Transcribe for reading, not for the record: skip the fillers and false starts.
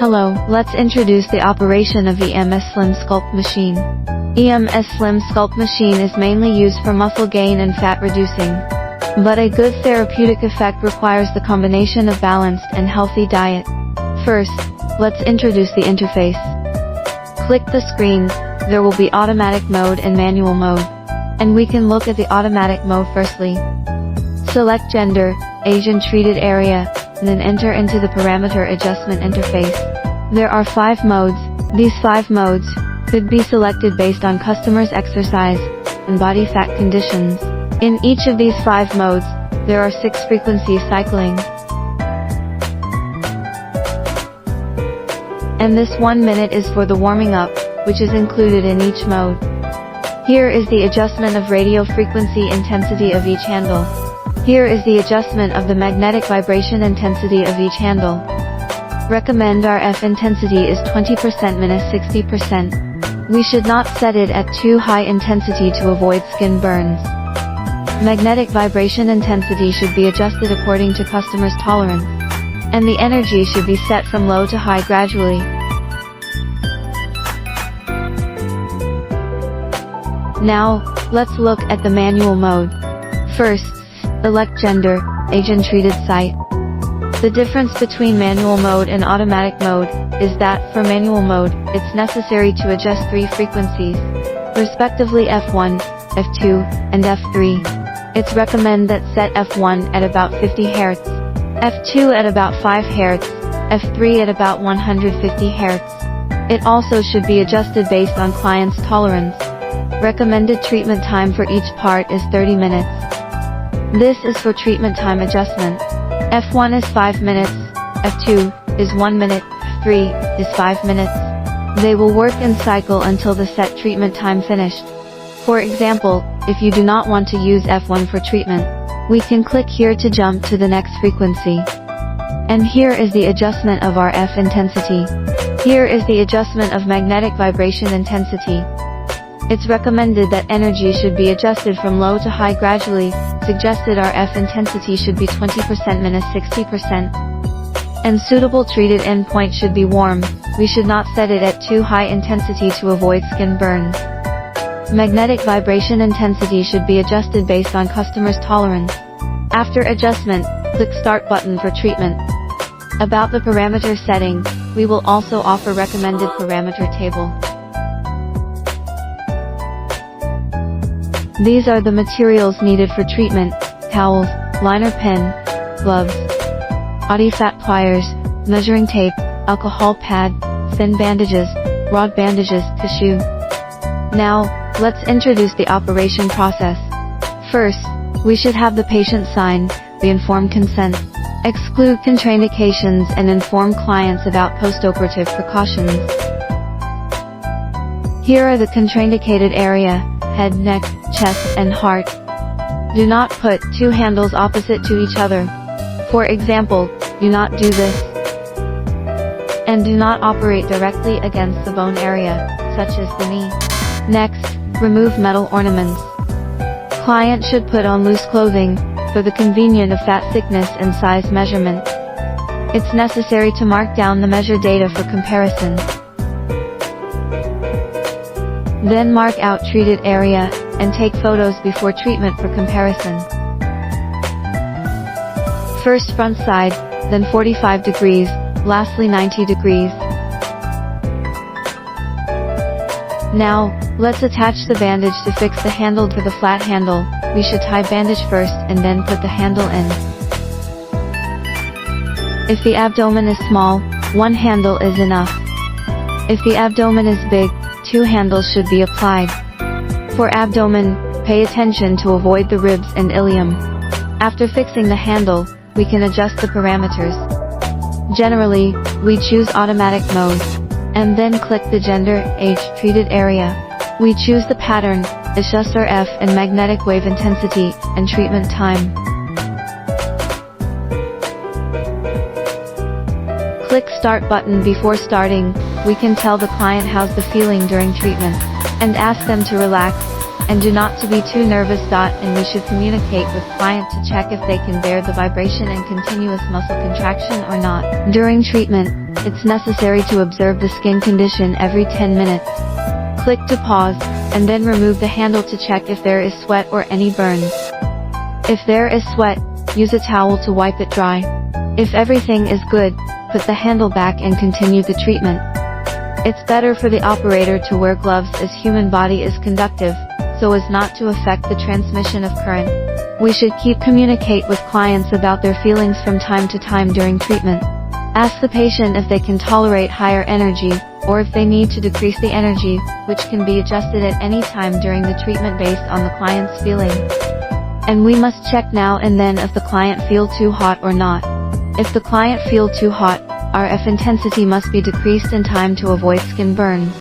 Hello, let's introduce the operation of EMS cellusculpt machine. EMS cellusculpt machine is mainly used for muscle gain and fat reducing. But a good therapeutic effect requires the combination of balanced and healthy diet. First, let's introduce the interface. Click the screen, there will be automatic mode and manual mode. And we can look at the automatic mode firstly. Select gender, age and treated area, then enter into the parameter adjustment interface. There are 5 modes. These 5 modes could be selected based on customer's exercise and body fat conditions. In each of these 5 modes, there are 6 frequencies cycling. And this 1 minute is for the warming up, which is included in each mode. Here is the adjustment of radio frequency intensity of each handle. Here is the adjustment of the magnetic vibration intensity of each handle. Recommend RF intensity is 20% minus 60%. We should not set it at too high intensity to avoid skin burns. Magnetic vibration intensity should be adjusted according to customer's tolerance. And the energy should be set from low to high gradually. Now, let's look at the manual mode. First, select gender, age and treated site. The difference between manual mode and automatic mode is that for manual mode, it's necessary to adjust 3 frequencies, respectively F1, F2, and F3. It's recommended that set F1 at about 50 Hz, F2 at about 5 Hz, F3 at about 150 Hz. It also should be adjusted based on client's tolerance. Recommended treatment time for each part is 30 minutes. This is for treatment time adjustment. F1 is 5 minutes, F2 is 1 minute, F3 is 5 minutes. They will work in cycle until the set treatment time finished. For example, if you do not want to use F1 for treatment, we can click here to jump to the next frequency. And here is the adjustment of RF intensity. Here is the adjustment of magnetic vibration intensity. It's recommended that energy should be adjusted from low to high gradually. Suggested RF intensity should be 20% minus 60%. And suitable treated endpoint should be warm. We should not set it at too high intensity to avoid skin burns. Magnetic vibration intensity should be adjusted based on customer's tolerance. After adjustment, click Start button for treatment. About the parameter setting, we will also offer recommended parameter table. These are the materials needed for treatment: towels, liner pen, gloves, body fat pliers, measuring tape, alcohol pad, thin bandages, rod bandages, tissue. Now, let's introduce the operation process. First, we should have the patient sign the informed consent, exclude contraindications and inform clients about post-operative precautions. Here are the contraindicated area: head, neck, chest, and heart. Do not put 2 handles opposite to each other. For example, do not do this. And do not operate directly against the bone area, such as the knee. Next, remove metal ornaments. Client should put on loose clothing, for the convenience of fat thickness and size measurement. It's necessary to mark down the measure data for comparison. Then mark out treated area, and take photos before treatment for comparison. First front side, then 45 degrees, lastly 90 degrees. Now, let's attach the bandage to fix the handle to the flat handle. We should tie bandage first and then put the handle in. If the abdomen is small, 1 handle is enough. If the abdomen is big, 2 handles should be applied. For abdomen, pay attention to avoid the ribs and ilium. After fixing the handle, we can adjust the parameters. Generally, we choose automatic mode. And then click the gender, age, treated area. We choose the pattern, adjust RF and magnetic wave intensity, and treatment time. Click Start button before starting. We can tell the client how's the feeling during treatment, and ask them to relax. and do not to be too nervous. And we should communicate with client to check if they can bear the vibration and continuous muscle contraction or not. During treatment, it's necessary to observe the skin condition every 10 minutes. Click to pause, and then remove the handle to check if there is sweat or any burns. If there is sweat, use a towel to wipe it dry. If everything is good, put the handle back and continue the treatment. It's better for the operator to wear gloves as human body is conductive, so as not to affect the transmission of current. We should communicate with clients about their feelings from time to time during treatment. Ask the patient if they can tolerate higher energy, or if they need to decrease the energy, which can be adjusted at any time during the treatment based on the client's feeling. And we must check now and then if the client feel too hot or not. If the client feel too hot, RF intensity must be decreased in time to avoid skin burns.